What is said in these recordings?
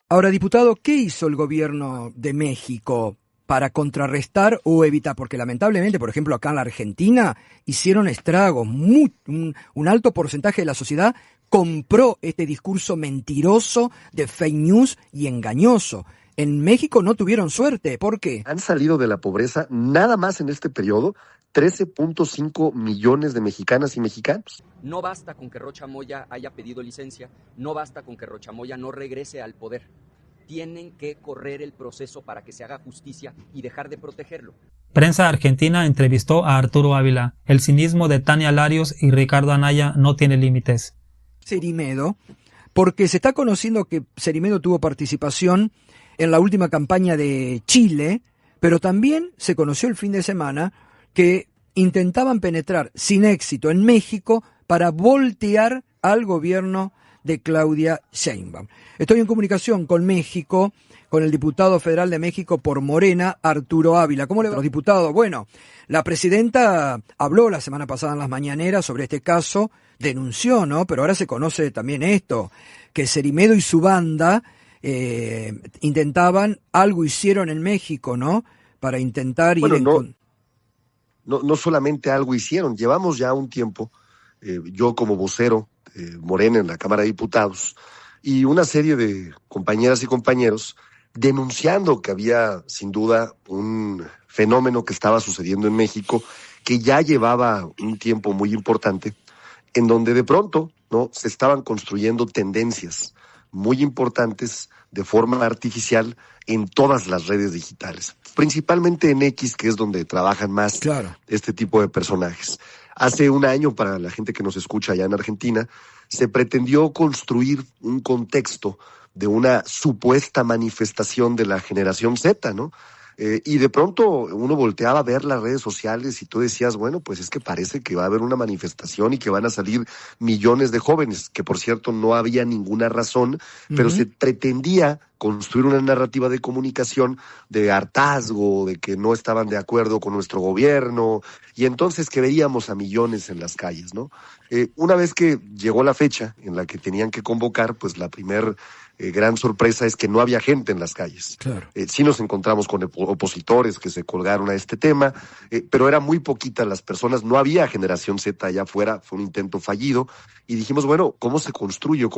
Ahora, diputado, ¿qué hizo el gobierno de México para contrarrestar o evitar? Porque lamentablemente, por ejemplo, acá en la Argentina hicieron estragos. Un alto porcentaje de la sociedad compró este discurso mentiroso de fake news y engañoso. En México no tuvieron suerte. ¿Por qué? Han salido de la pobreza nada más en este periodo 13.5 millones de mexicanas y mexicanos. No basta con que Rocha Moya haya pedido licencia, no basta con que Rocha Moya no regrese al poder. Tienen que correr el proceso para que se haga justicia y dejar de protegerlo. Prensa argentina entrevistó a Arturo Ávila. El cinismo de Tania Larios y Ricardo Anaya no tiene límites. Cerimedo, porque se está conociendo que Cerimedo tuvo participación en la última campaña de Chile, pero también se conoció el fin de semana que intentaban penetrar sin éxito en México para voltear al gobierno de Claudia Sheinbaum. Estoy en comunicación con México, con el diputado federal de México por Morena, Arturo Ávila. ¿Cómo le va, diputado? Bueno, la presidenta habló la semana pasada en las mañaneras sobre este caso, denunció, ¿no? Pero ahora se conoce también esto, que Cerimedo y su banda intentaban, algo hicieron en México, ¿no? Para intentar ir No solamente algo hicieron, llevamos ya un tiempo, yo como vocero Morena en la Cámara de Diputados y una serie de compañeras y compañeros denunciando que había sin duda un fenómeno que estaba sucediendo en México que ya llevaba un tiempo muy importante, en donde de pronto, ¿no?, se estaban construyendo tendencias muy importantes de forma artificial en todas las redes digitales, principalmente en X, que es donde trabajan más este tipo de personajes. Hace un año, para la gente que nos escucha allá en Argentina, se pretendió construir un contexto de una supuesta manifestación de la generación Z, ¿no? Y de pronto uno volteaba a ver las redes sociales y tú decías, bueno, pues es que parece que va a haber una manifestación y que van a salir millones de jóvenes, que por cierto no había ninguna razón, pero se pretendía construir una narrativa de comunicación de hartazgo, de que no estaban de acuerdo con nuestro gobierno, y entonces que veíamos a millones en las calles, ¿no? Una vez que llegó la fecha en la que tenían que convocar, pues la primer gran sorpresa es que no había gente en las calles. Claro. Sí nos encontramos con opositores que se colgaron a este tema, pero eran muy poquitas las personas, no había generación Z allá afuera, fue un intento fallido, y dijimos, bueno, ¿cómo se construyó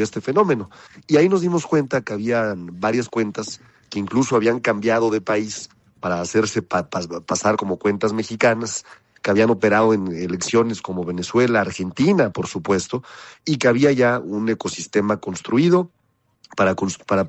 este fenómeno? Y ahí nos dimos cuenta que había varias cuentas que incluso habían cambiado de país para hacerse pasar como cuentas mexicanas, que habían operado en elecciones como Venezuela, Argentina, por supuesto, y que había ya un ecosistema construido para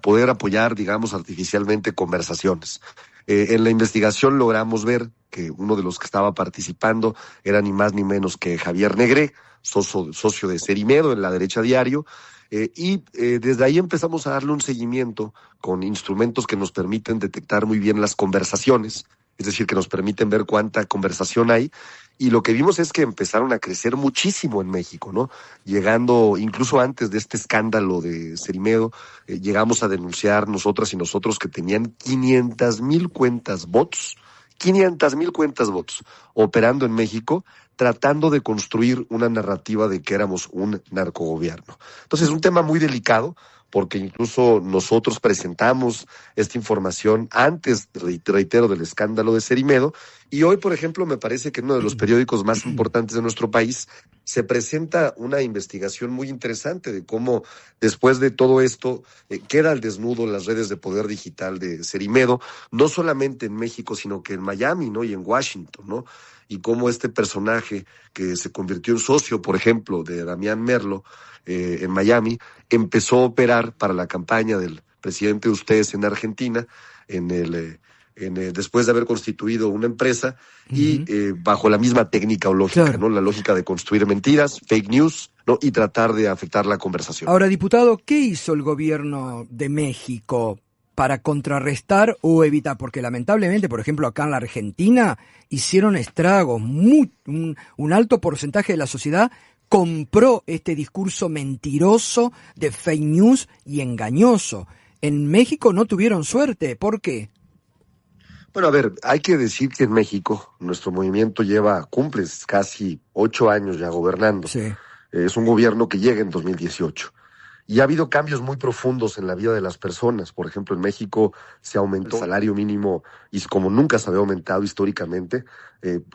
poder apoyar, digamos, artificialmente conversaciones. En la investigación logramos ver que uno de los que estaba participando era ni más ni menos que Javier Negré, socio de Cerimedo en La Derecha Diario, y desde ahí empezamos a darle un seguimiento con instrumentos que nos permiten detectar muy bien las conversaciones, es decir, que nos permiten ver cuánta conversación hay, y lo que vimos es que empezaron a crecer muchísimo en México, ¿no? Llegando, incluso antes de este escándalo de Cerimedo, llegamos a denunciar nosotras y nosotros que tenían 500,000 cuentas bots, operando en México, tratando de construir una narrativa de que éramos un narcogobierno. Entonces es un tema muy delicado, porque incluso nosotros presentamos esta información antes, reitero, del escándalo de Cerimedo, y hoy, por ejemplo, me parece que en uno de los periódicos más importantes de nuestro país se presenta una investigación muy interesante de cómo, después de todo esto, queda al desnudo las redes de poder digital de Cerimedo, no solamente en México, sino que en Miami, ¿no?, y en Washington, ¿no?, y cómo este personaje que se convirtió en socio, por ejemplo, de Damián Merlo, en Miami, empezó a operar para la campaña del presidente de ustedes en Argentina, después de haber constituido una empresa y bajo la misma técnica o lógica, ¿no? La lógica de construir mentiras, fake news, ¿no?, y tratar de afectar la conversación. Ahora, diputado, ¿qué hizo el gobierno de México para contrarrestar o evitar? Porque lamentablemente, por ejemplo, acá en la Argentina hicieron estragos. Un alto porcentaje de la sociedad compró este discurso mentiroso de fake news y engañoso. En México no tuvieron suerte. ¿Por qué? Bueno, a ver, hay que decir que en México nuestro movimiento cumple casi 8 años ya gobernando. Sí. Es un gobierno que llega en 2018. Y ha habido cambios muy profundos en la vida de las personas. Por ejemplo, en México se aumentó el salario mínimo y como nunca se había aumentado históricamente,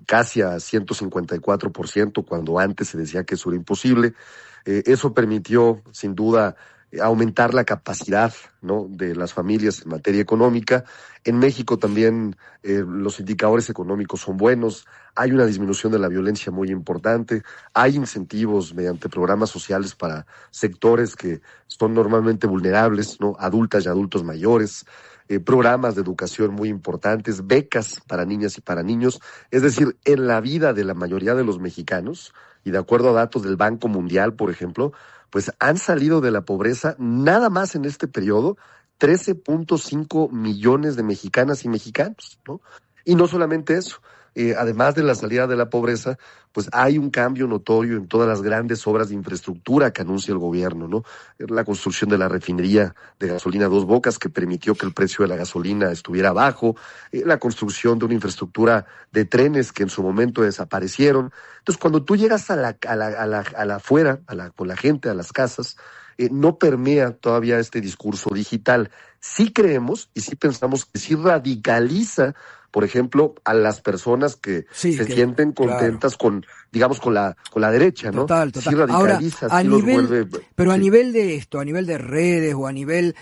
casi a 154%, cuando antes se decía que eso era imposible. Eso permitió, sin duda, aumentar la capacidad, ¿no?, de las familias en materia económica. En México también los indicadores económicos son buenos, hay una disminución de la violencia muy importante, hay incentivos mediante programas sociales para sectores que son normalmente vulnerables, ¿no?, adultas y adultos mayores, programas de educación muy importantes, becas para niñas y para niños. Es decir, en la vida de la mayoría de los mexicanos, y de acuerdo a datos del Banco Mundial, por ejemplo, pues han salido de la pobreza nada más en este periodo 13.5 millones de mexicanas y mexicanos, ¿no? Y no solamente eso, además de la salida de la pobreza, pues hay un cambio notorio en todas las grandes obras de infraestructura que anuncia el gobierno, ¿no? La construcción de la refinería de gasolina Dos Bocas, que permitió que el precio de la gasolina estuviera bajo, la construcción de una infraestructura de trenes que en su momento desaparecieron. Entonces, cuando tú llegas con la gente, a las casas, no permea todavía este discurso digital. Sí creemos y sí pensamos que sí radicaliza, por ejemplo, a las personas que sienten contentas, claro, con la derecha, ¿no? Total. Sí radicaliza, ahora, sí los vuelve... Pero sí. A nivel de esto, a nivel de redes o a nivel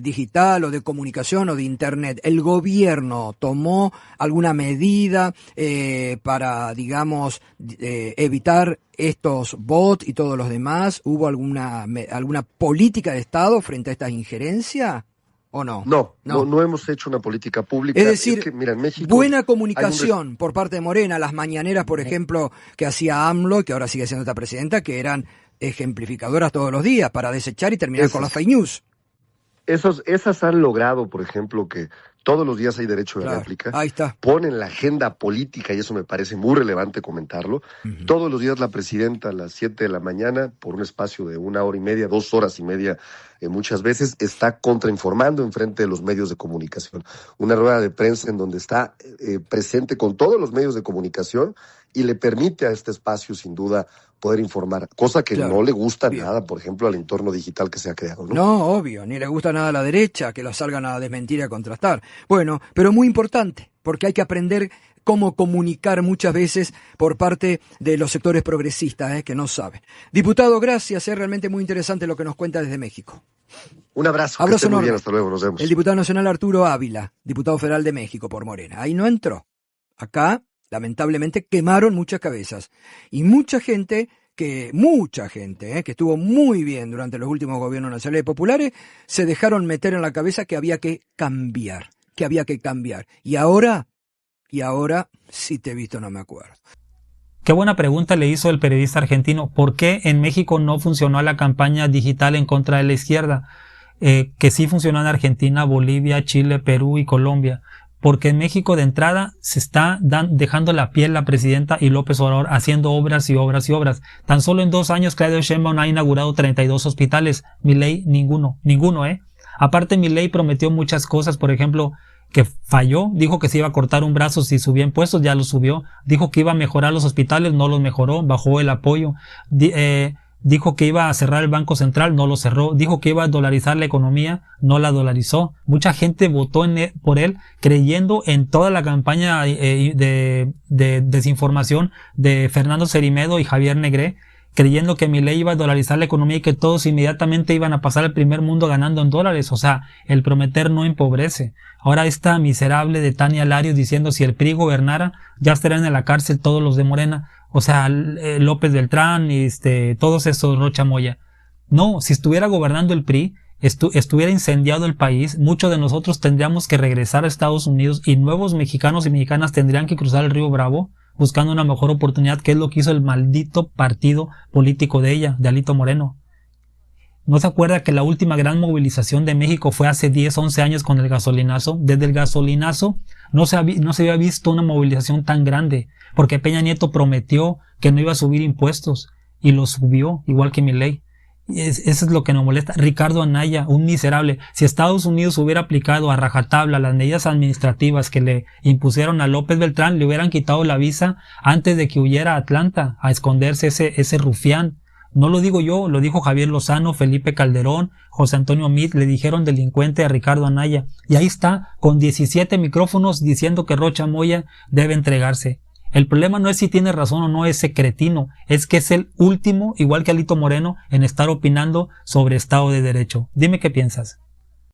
digital o de comunicación o de internet, ¿el gobierno tomó alguna medida para, digamos, evitar estos bots y todos los demás? ¿Hubo alguna política de Estado frente a esta injerencia? ¿O no? No hemos hecho una política pública. Es decir, que, mira, en México buena comunicación por parte de Morena, las mañaneras, por ejemplo, que hacía AMLO, que ahora sigue siendo esta presidenta, que eran ejemplificadoras todos los días para desechar y terminar con las fake news. Esas han logrado, por ejemplo, que todos los días hay derecho de réplica. Ahí está. Ponen la agenda política, y eso me parece muy relevante comentarlo. Uh-huh. Todos los días la presidenta a las 7 de la mañana, por un espacio de 1 hora y media, 2 horas y media, muchas veces, está contrainformando en frente de los medios de comunicación. Una rueda de prensa en donde está presente con todos los medios de comunicación y le permite a este espacio, sin duda, poder informar, cosa que no le gusta nada, por ejemplo, al entorno digital que se ha creado, ¿no? No, obvio, ni le gusta nada a la derecha, que la salgan a desmentir y a contrastar. Bueno, pero muy importante, porque hay que aprender cómo comunicar muchas veces por parte de los sectores progresistas, que no saben. Diputado, gracias, es realmente muy interesante lo que nos cuenta desde México. Un abrazo, que esté muy bien, hasta luego, nos vemos. El diputado nacional Arturo Ávila, diputado federal de México por Morena. Ahí no entró. Acá, lamentablemente, quemaron muchas cabezas. Y mucha gente que estuvo muy bien durante los últimos gobiernos nacionales y populares, se dejaron meter en la cabeza que había que cambiar. Y ahora, si te he visto no me acuerdo. Qué buena pregunta le hizo el periodista argentino. ¿Por qué en México no funcionó la campaña digital en contra de la izquierda? Que sí funcionó en Argentina, Bolivia, Chile, Perú y Colombia. Porque en México de entrada se está dejando la piel la presidenta y López Obrador haciendo obras y obras y obras. Tan solo en 2 años Claudia Sheinbaum ha inaugurado 32 hospitales. Milei ninguno. Aparte Milei prometió muchas cosas, por ejemplo, que falló, dijo que se iba a cortar un brazo si subía impuestos, ya lo subió, dijo que iba a mejorar los hospitales, no los mejoró, bajó el apoyo, dijo que iba a cerrar el Banco Central, no lo cerró, dijo que iba a dolarizar la economía, no la dolarizó. Mucha gente votó por él creyendo en toda la campaña de desinformación de Fernando Cermedo y Javier Negré, creyendo que Milei iba a dolarizar la economía y que todos inmediatamente iban a pasar al primer mundo ganando en dólares. O sea, el prometer no empobrece. Ahora esta miserable de Tania Larios diciendo si el PRI gobernara, ya estarían en la cárcel todos los de Morena. O sea, López Beltrán y todos esos, Rocha Moya. No, si estuviera gobernando el PRI, estuviera incendiado el país, muchos de nosotros tendríamos que regresar a Estados Unidos y nuevos mexicanos y mexicanas tendrían que cruzar el río Bravo buscando una mejor oportunidad, que es lo que hizo el maldito partido político de ella, de Alito Moreno. ¿No se acuerda que la última gran movilización de México fue hace 10, 11 años con el gasolinazo? Desde el gasolinazo no se había visto una movilización tan grande, porque Peña Nieto prometió que no iba a subir impuestos y lo subió, igual que Milei. Eso es lo que nos molesta. Ricardo Anaya, un miserable. Si Estados Unidos hubiera aplicado a rajatabla las medidas administrativas que le impusieron a López Beltrán, le hubieran quitado la visa antes de que huyera a Atlanta a esconderse ese rufián. No lo digo yo, lo dijo Javier Lozano, Felipe Calderón, José Antonio Meade, le dijeron delincuente a Ricardo Anaya. Y ahí está, con 17 micrófonos diciendo que Rocha Moya debe entregarse. El problema no es si tiene razón o no ese cretino, es que es el último, igual que Alito Moreno, en estar opinando sobre Estado de Derecho. Dime qué piensas.